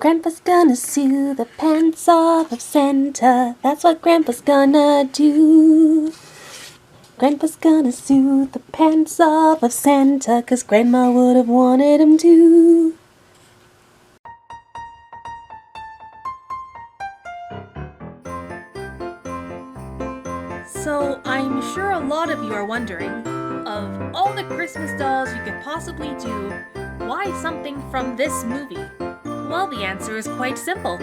Grandpa's gonna sue the pants off of Santa. That's what Grandpa's gonna do. Grandpa's gonna sue the pants off of Santa, 'cause Grandma would have wanted him to. So, I'm sure a lot of you are wondering, of all the Christmas dolls you could possibly do, why something from this movie? Well, the answer is quite simple.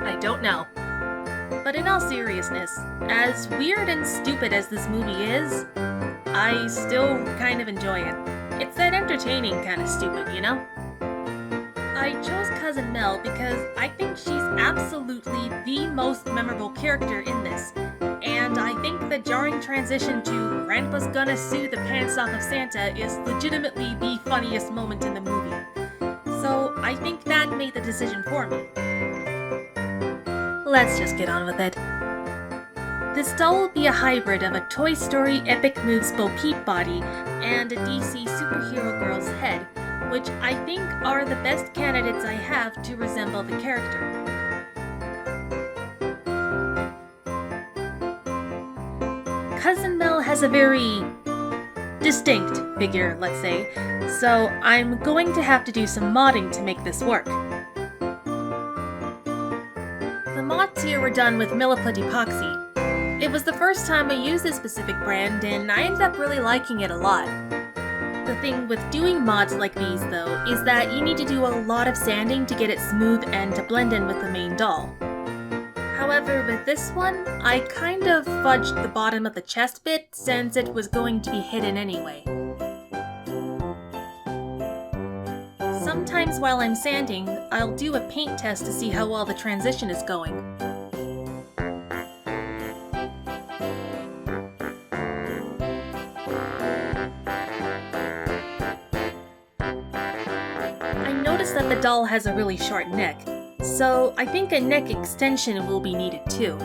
I don't know. But in all seriousness, as weird and stupid as this movie is, I still kind of enjoy it. It's that entertaining kind of stupid, you know? I chose Cousin Mel because I think she's absolutely the most memorable character in this, and I think the jarring transition to Grandpa's gonna sue the pants off of Santa is legitimately the funniest moment in the movie. So I think that made the decision for me. Let's just get on with it. This doll will be a hybrid of a Toy Story Epic Moves Bo Peep body and a DC Superhero Girl's head, which I think are the best candidates I have to resemble the character. Cousin Mel has a very distinct figure, let's say, so I'm going to have to do some modding to make this work. The mods here were done with Milliput Epoxy. It was the first time I used this specific brand, and I ended up really liking it a lot. The thing with doing mods like these, though, is that you need to do a lot of sanding to get it smooth and to blend in with the main doll. However, with this one, I kind of fudged the bottom of the chest bit since it was going to be hidden anyway. Sometimes while I'm sanding, I'll do a paint test to see how well the transition is going. I noticed that the doll has a really short neck, so I think a neck extension will be needed too.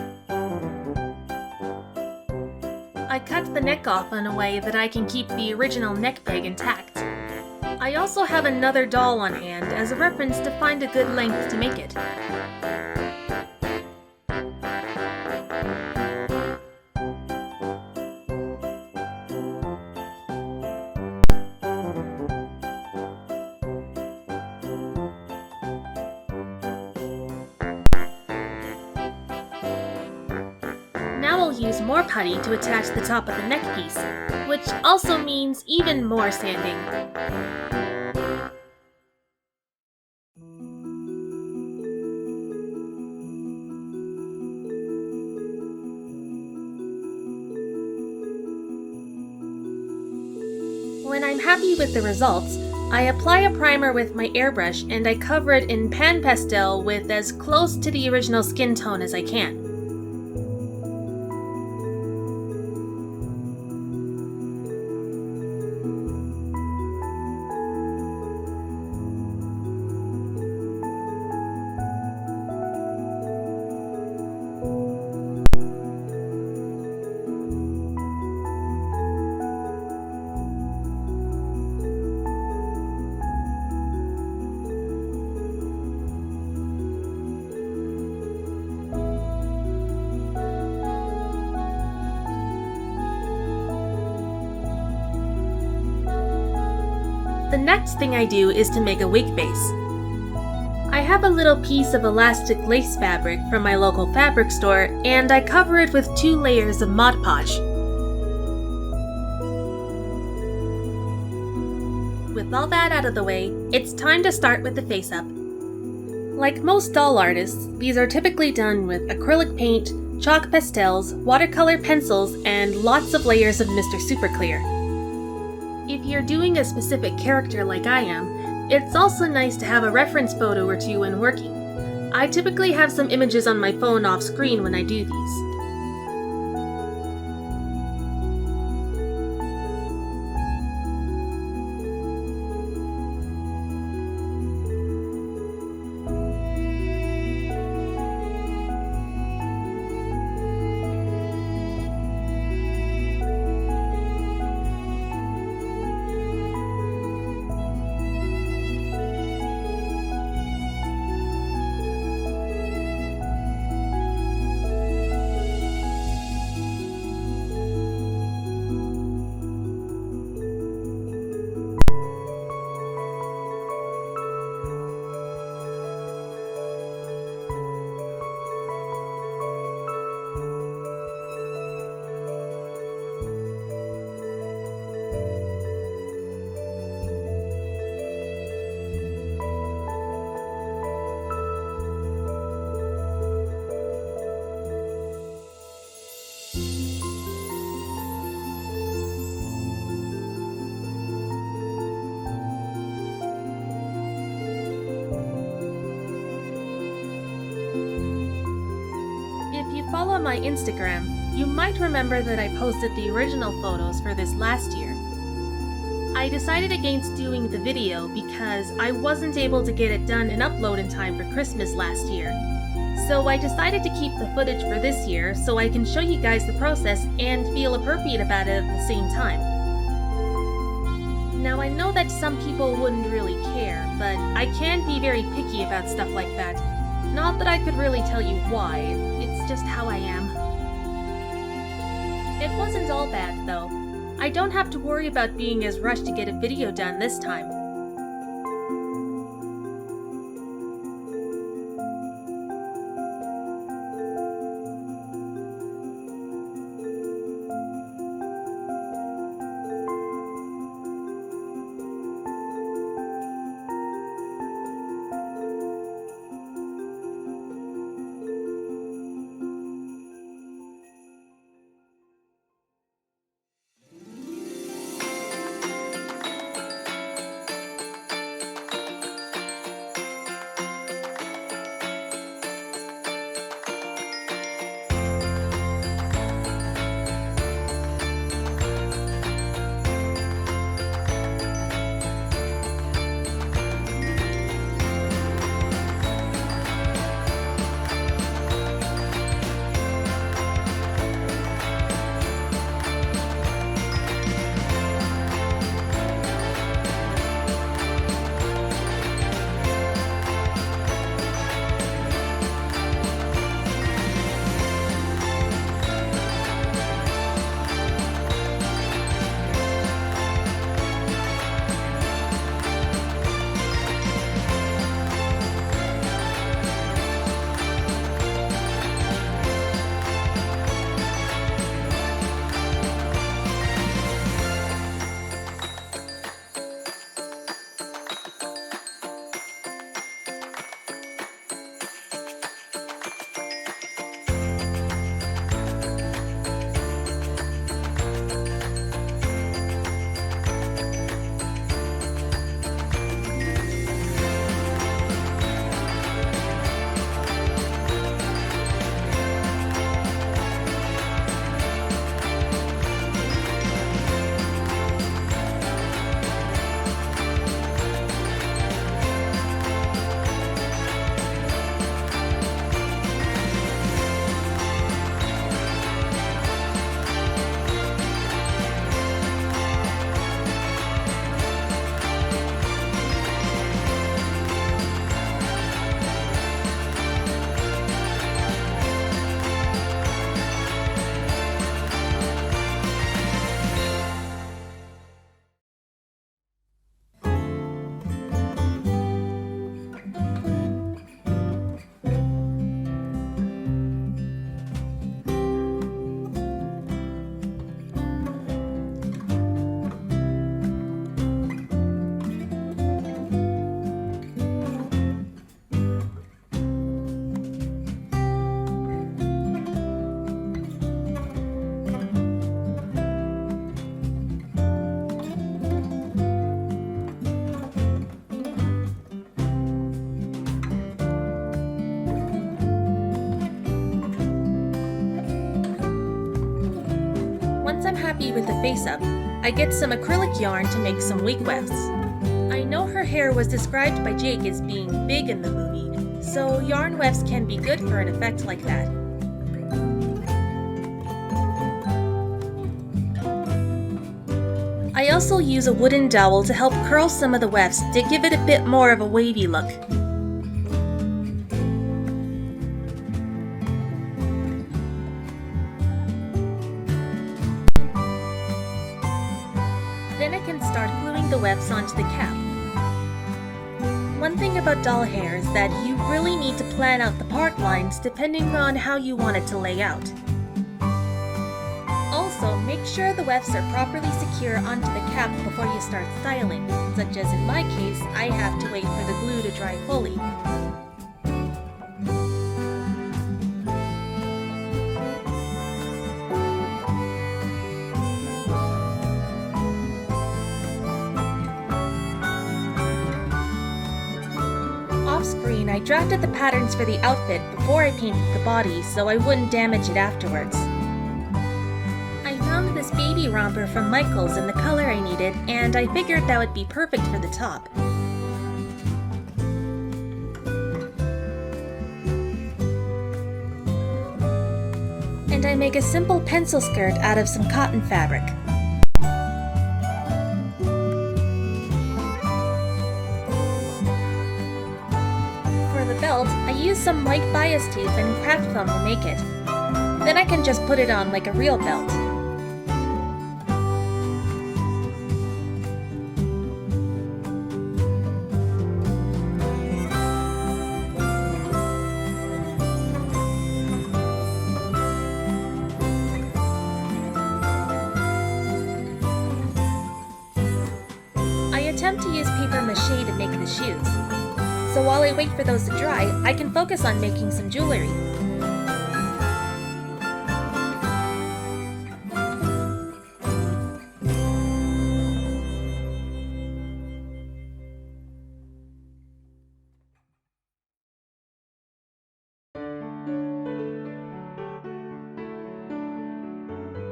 I cut the neck off in a way that I can keep the original neck peg intact. I also have another doll on hand as a reference to find a good length to make it. Now I'll use more putty to attach the top of the neck piece, which also means even more sanding. When I'm happy with the results, I apply a primer with my airbrush and I cover it in pan pastel with as close to the original skin tone as I can. The next thing I do is to make a wig base. I have a little piece of elastic lace fabric from my local fabric store, and I cover it with 2 layers of Mod Podge. With all that out of the way, it's time to start with the face-up. Like most doll artists, these are typically done with acrylic paint, chalk pastels, watercolor pencils, and lots of layers of Mr. Super Clear. If you're doing a specific character like I am, it's also nice to have a reference photo or two when working. I typically have some images on my phone off screen when I do these. my Instagram, you might remember that I posted the original photos for this last year. I decided against doing the video because I wasn't able to get it done and upload in time for Christmas last year. So I decided to keep the footage for this year so I can show you guys the process and feel appropriate about it at the same time. Now I know that some people wouldn't really care, but I can be very picky about stuff like that. Not that I could really tell you why, it's just how I am. It wasn't all bad though. I don't have to worry about being as rushed to get a video done this time. Once I'm happy with the face up, I get some acrylic yarn to make some wig wefts. I know her hair was described by Jake as being big in the movie, so yarn wefts can be good for an effect like that. I also use a wooden dowel to help curl some of the wefts to give it a bit more of a wavy look. Then I can start gluing the wefts onto the cap. One thing about doll hair is that you really need to plan out the part lines depending on how you want it to lay out. Also, make sure the wefts are properly secure onto the cap before you start styling, such as in my case, I have to wait for the glue to dry fully. screen, I drafted the patterns for the outfit before I painted the body so I wouldn't damage it afterwards. I found this baby romper from Michael's in the color I needed, and I figured that would be perfect for the top. And I make a simple pencil skirt out of some cotton fabric. For the belt, I use some white bias tape and craft foam to make it. Then I can just put it on like a real belt. I attempt to use paper mache to make the shoes. So while I wait for those to dry, I can focus on making some jewelry.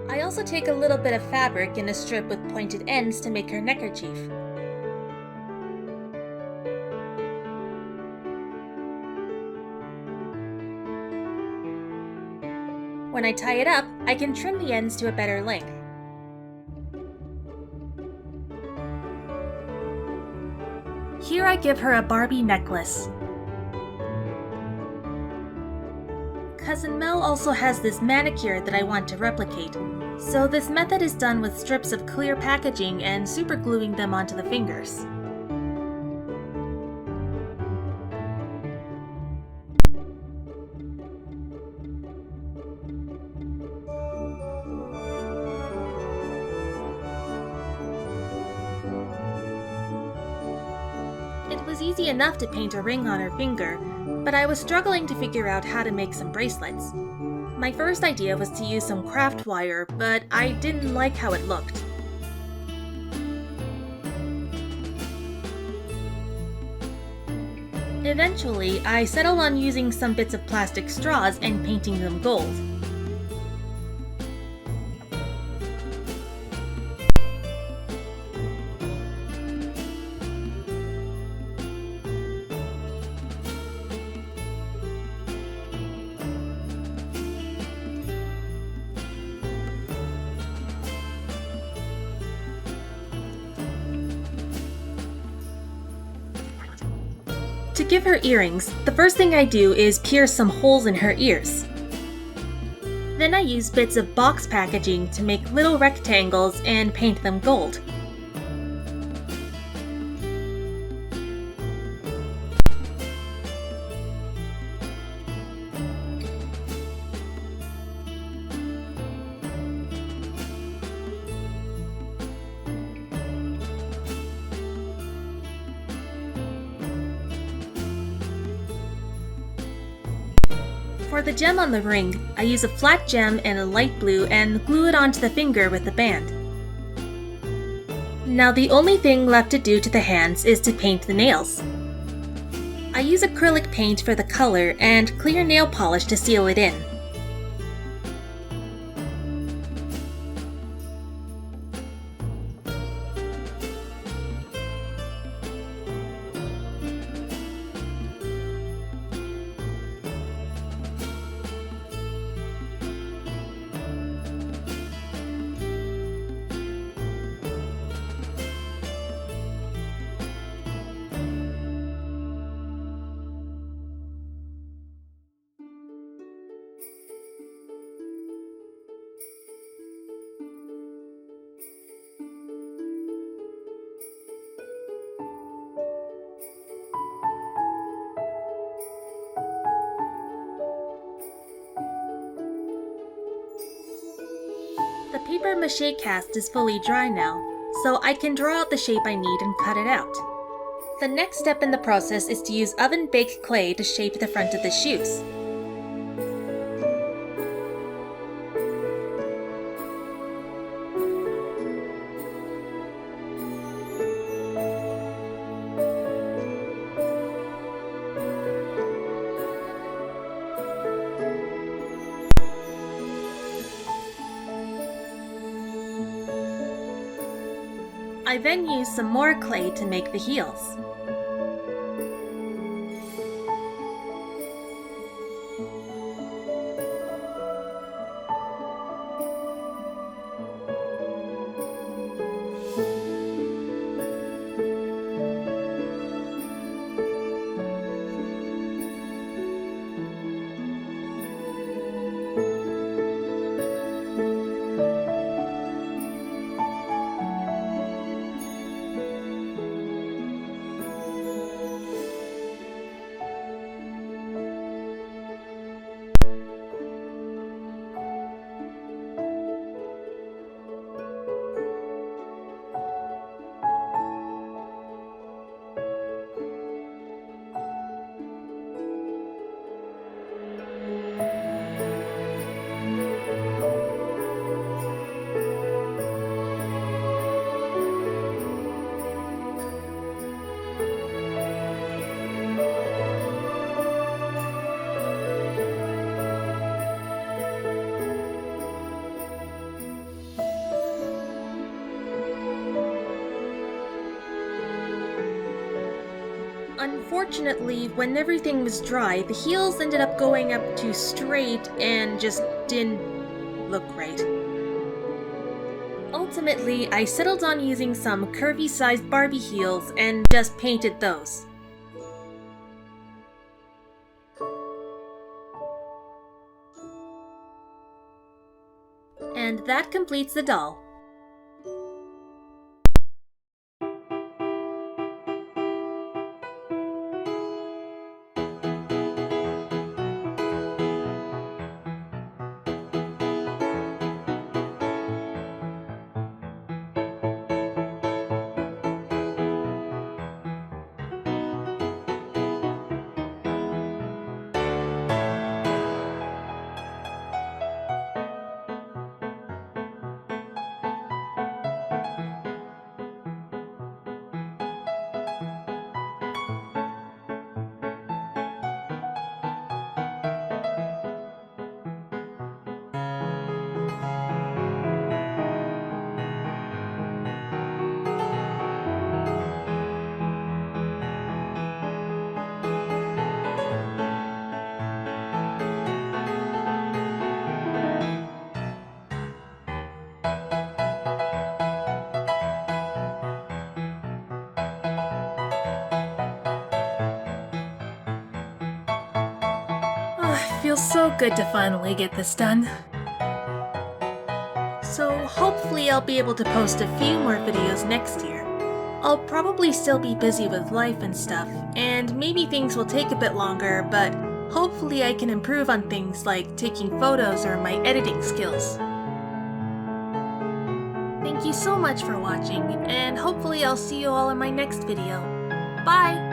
I also take a little bit of fabric in a strip with pointed ends to make her neckerchief. When I tie it up, I can trim the ends to a better length. Here I give her a Barbie necklace. Cousin Mel also has this manicure that I want to replicate, so this method is done with strips of clear packaging and supergluing them onto the fingers. It was easy enough to paint a ring on her finger, but I was struggling to figure out how to make some bracelets. My first idea was to use some craft wire, but I didn't like how it looked. Eventually, I settled on using some bits of plastic straws and painting them gold. To give her earrings, the first thing I do is pierce some holes in her ears. Then I use bits of box packaging to make little rectangles and paint them gold. For the gem on the ring, I use a flat gem and a light blue and glue it onto the finger with the band. Now the only thing left to do to the hands is to paint the nails. I use acrylic paint for the color and clear nail polish to seal it in. The paper mache cast is fully dry now, so I can draw out the shape I need and cut it out. The next step in the process is to use oven-baked clay to shape the front of the shoes. I then used some more clay to make the heels. Unfortunately, when everything was dry, the heels ended up going up too straight and just didn't look right. Ultimately, I settled on using some curvy-sized Barbie heels and just painted those. And that completes the doll. It feels so good to finally get this done. So hopefully I'll be able to post a few more videos next year. I'll probably still be busy with life and stuff, and maybe things will take a bit longer, but hopefully I can improve on things like taking photos or my editing skills. Thank you so much for watching, and hopefully I'll see you all in my next video. Bye!